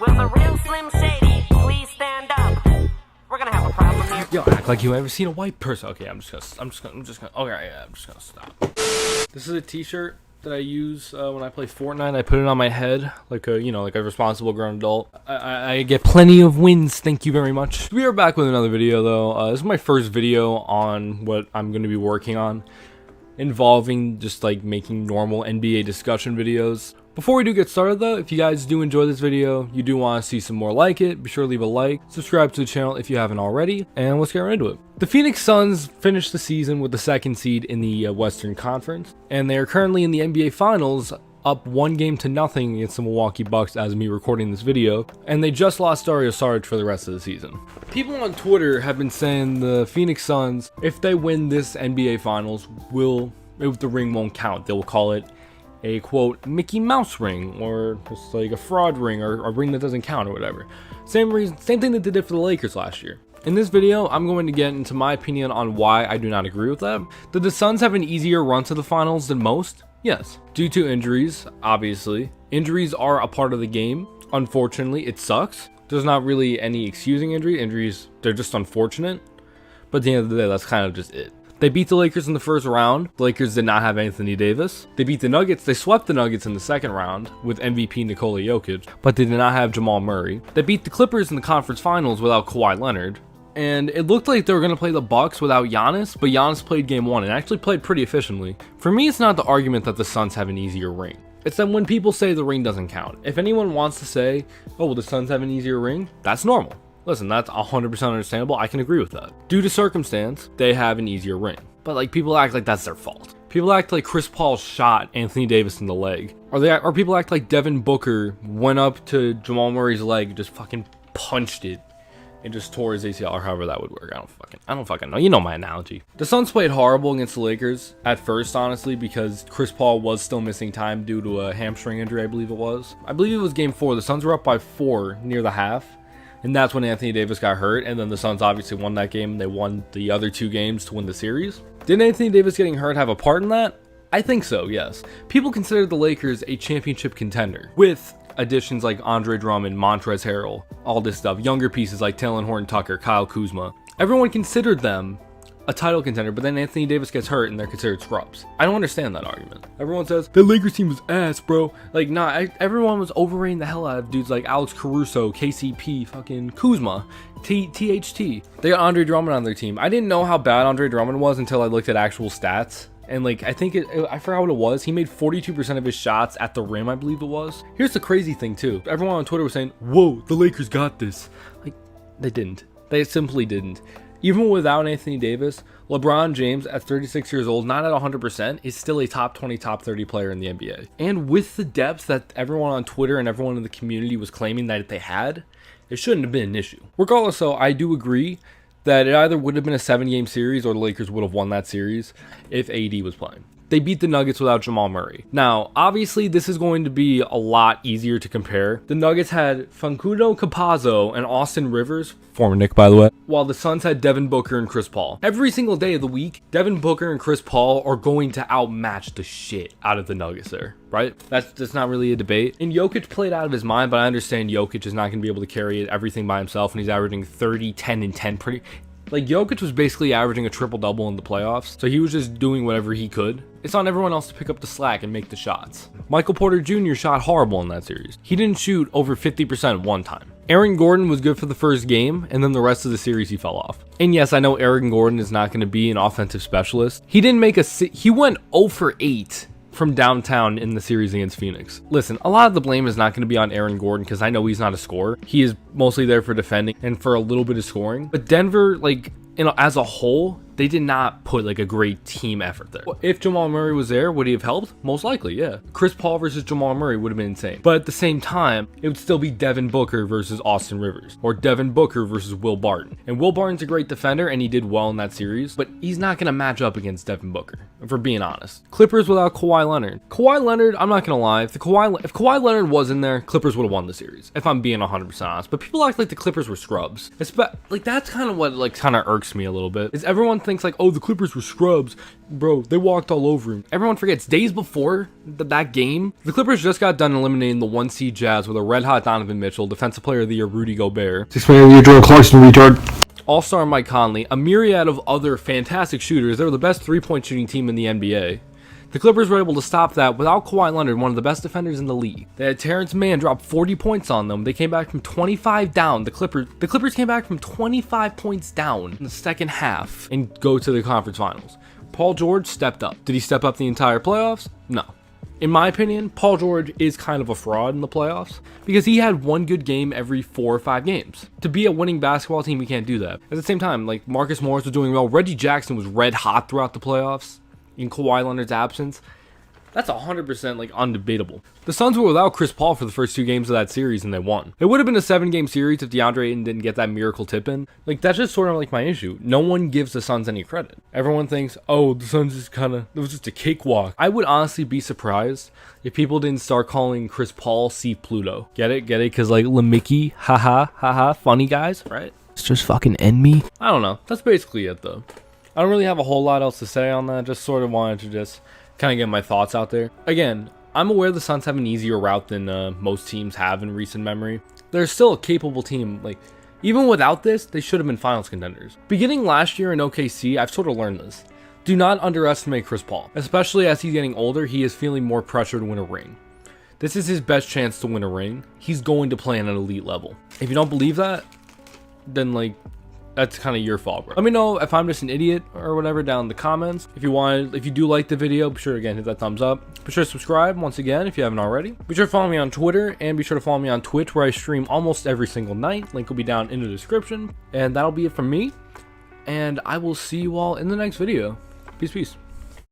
Will the real Slim Shady please stand up? We're gonna have a problem here. Yo, act like you ever seen a white person. Okay, I'm just gonna. Okay, yeah, I'm just gonna stop. This is a T-shirt that I use when I play Fortnite. I put it on my head like a, like a responsible grown adult. I get plenty of wins. Thank you very much. We are back with another video though. This is my first video on what I'm going to be working on, involving just like making normal NBA discussion videos. Before we do get started though, if you guys do enjoy this video, you do want to see some more like it, be sure to leave a like, subscribe to the channel if you haven't already, and let's get right into it. The Phoenix Suns finished the season with the second seed in the Western Conference, and they are currently in the NBA Finals, up 1-0 against the Milwaukee Bucks as of me recording this video, and they just lost Dario Saric for the rest of the season. People on Twitter have been saying the Phoenix Suns, if they win this NBA Finals, the ring won't count. They will call it a quote Mickey Mouse ring, or just like a fraud ring, or a ring that doesn't count, or whatever. Same thing that they did for the Lakers last year. In this video, I'm going to get into my opinion on why I do not agree with that. Did the Suns have an easier run to the finals than most? Yes. Due to injuries, obviously. Injuries are a part of the game. Unfortunately, it sucks. There's not really any excusing injuries. They're just unfortunate. But at the end of the day, that's kind of just it. They beat the Lakers in the first round. The Lakers did not have Anthony Davis. They beat the Nuggets. They swept the Nuggets in the second round with MVP Nikola Jokic, but they did not have Jamal Murray. They beat the Clippers in the conference finals without Kawhi Leonard. And it looked like they were going to play the Bucks without Giannis, but Giannis played game one and actually played pretty efficiently. For me, it's not the argument that the Suns have an easier ring. It's that when people say the ring doesn't count. If anyone wants to say, oh, well, the Suns have an easier ring, that's normal. Listen, that's 100% understandable. I can agree with that. Due to circumstance, they have an easier ring. But like, people act like that's their fault. People act like Chris Paul shot Anthony Davis in the leg. Or people act like Devin Booker went up to Jamal Murray's leg and just fucking punched it and just tore his ACL, or however that would work. I don't fucking know. You know my analogy. The Suns played horrible against the Lakers at first, honestly, because Chris Paul was still missing time due to a hamstring injury, I believe it was. I believe it was game 4. The Suns were up by 4 near the half. And that's when Anthony Davis got hurt, and then the Suns obviously won that game. They won the other 2 games to win the series. Did Anthony Davis getting hurt have a part in that? I think so, yes. People consider the Lakers a championship contender, with additions like Andre Drummond, Montrezl Harrell, all this stuff. Younger pieces like Talen Horton-Tucker, Kyle Kuzma. Everyone considered them a title contender, but then Anthony Davis gets hurt and they're considered scrubs. I don't understand that argument. Everyone says, the Lakers team was ass, bro. Like, nah, everyone was overrating the hell out of dudes like Alex Caruso, KCP, fucking Kuzma, THT. They got Andre Drummond on their team. I didn't know how bad Andre Drummond was until I looked at actual stats. And like, I forgot what it was. He made 42% of his shots at the rim, I believe it was. Here's the crazy thing too. Everyone on Twitter was saying, whoa, the Lakers got this. Like, they didn't. They simply didn't. Even without Anthony Davis, LeBron James at 36 years old, not at 100%, is still a top 20, top 30 player in the NBA. And with the depth that everyone on Twitter and everyone in the community was claiming that they had, it shouldn't have been an issue. Regardless though, I do agree that it either would have been a 7-game series or the Lakers would have won that series if AD was playing. They beat the Nuggets without Jamal Murray. Now, obviously, this is going to be a lot easier to compare. The Nuggets had Facundo Campazzo and Austin Rivers, former Knick by the way, while the Suns had Devin Booker and Chris Paul. Every single day of the week, Devin Booker and Chris Paul are going to outmatch the shit out of the Nuggets there, right? That's not really a debate. And Jokic played out of his mind, but I understand Jokic is not going to be able to carry everything by himself, and he's averaging 30, 10, and 10 pretty... Like, Jokic was basically averaging a triple-double in the playoffs, so he was just doing whatever he could. It's on everyone else to pick up the slack and make the shots. Michael Porter Jr. shot horrible in that series. He didn't shoot over 50% one time. Aaron Gordon was good for the first game, and then the rest of the series he fell off. And yes, I know Aaron Gordon is not going to be an offensive specialist. He went 0 for 8 from downtown in the series against Phoenix. Listen, a lot of the blame is not going to be on Aaron Gordon because I know he's not a scorer. He is mostly there for defending and for a little bit of scoring. But Denver, like, as a whole, they did not put like a great team effort there. If Jamal Murray was there, would he have helped? Most likely, yeah. Chris Paul versus Jamal Murray would have been insane. But at the same time, it would still be Devin Booker versus Austin Rivers, or Devin Booker versus Will Barton. And Will Barton's a great defender, and he did well in that series, but he's not going to match up against Devin Booker, if we're being honest. Clippers without Kawhi Leonard. Kawhi Leonard, I'm not going to lie, if Kawhi Leonard was in there, Clippers would have won the series, if I'm being 100% honest. But people act like the Clippers were scrubs. Like, that's kind of what like kind of irks me a little bit, is everyone thinks like, oh, the Clippers were scrubs. Bro, they walked all over him. Everyone forgets days before that game, the Clippers just got done eliminating the 1 seed Jazz with a red-hot Donovan Mitchell, Defensive Player of the Year Rudy Gobert, 6th Man of the Year Jordan Clarkson, retard, All-Star Mike Conley, a myriad of other fantastic shooters. They were the best three-point shooting team in the NBA. The Clippers were able to stop that without Kawhi Leonard, one of the best defenders in the league. They had Terrence Mann drop 40 points on them. They came back from 25 down. The Clippers came back from 25 points down in the second half and go to the conference finals. Paul George stepped up. Did he step up the entire playoffs? No. In my opinion, Paul George is kind of a fraud in the playoffs because he had one good game every 4 or 5 games. To be a winning basketball team, you can't do that. At the same time, like Marcus Morris was doing well. Reggie Jackson was red hot throughout the playoffs. In Kawhi Leonard's absence, that's 100% like undebatable. The Suns were without Chris Paul for the first 2 games of that series and they won. It would have been a 7-game series if DeAndre Ayton didn't get that miracle tip in. Like, that's just sort of like my issue. No one gives the Suns any credit. Everyone thinks, oh, the Suns is it was just a cakewalk. I would honestly be surprised if people didn't start calling Chris Paul C. Pluto. Get it? Because like Mickey, haha, funny guys, right? It's just fucking end me. I don't know. That's basically it though. I don't really have a whole lot else to say on that. Just sort of wanted to just kind of get my thoughts out there. Again, I'm aware the Suns have an easier route than most teams have in recent memory. They're still a capable team. Like, even without this, they should have been finals contenders. Beginning last year in OKC, I've sort of learned this. Do not underestimate Chris Paul. Especially as he's getting older, he is feeling more pressure to win a ring. This is his best chance to win a ring. He's going to play at an elite level. If you don't believe that, then like, that's kind of your fault, bro. Let me know if I'm just an idiot or whatever down in the comments. If you do like the video, be sure to again hit that thumbs up. Be sure to subscribe once again if you haven't already. Be sure to follow me on Twitter and be sure to follow me on Twitch where I stream almost every single night. Link will be down in the description. And that'll be it from me. And I will see you all in the next video. Peace.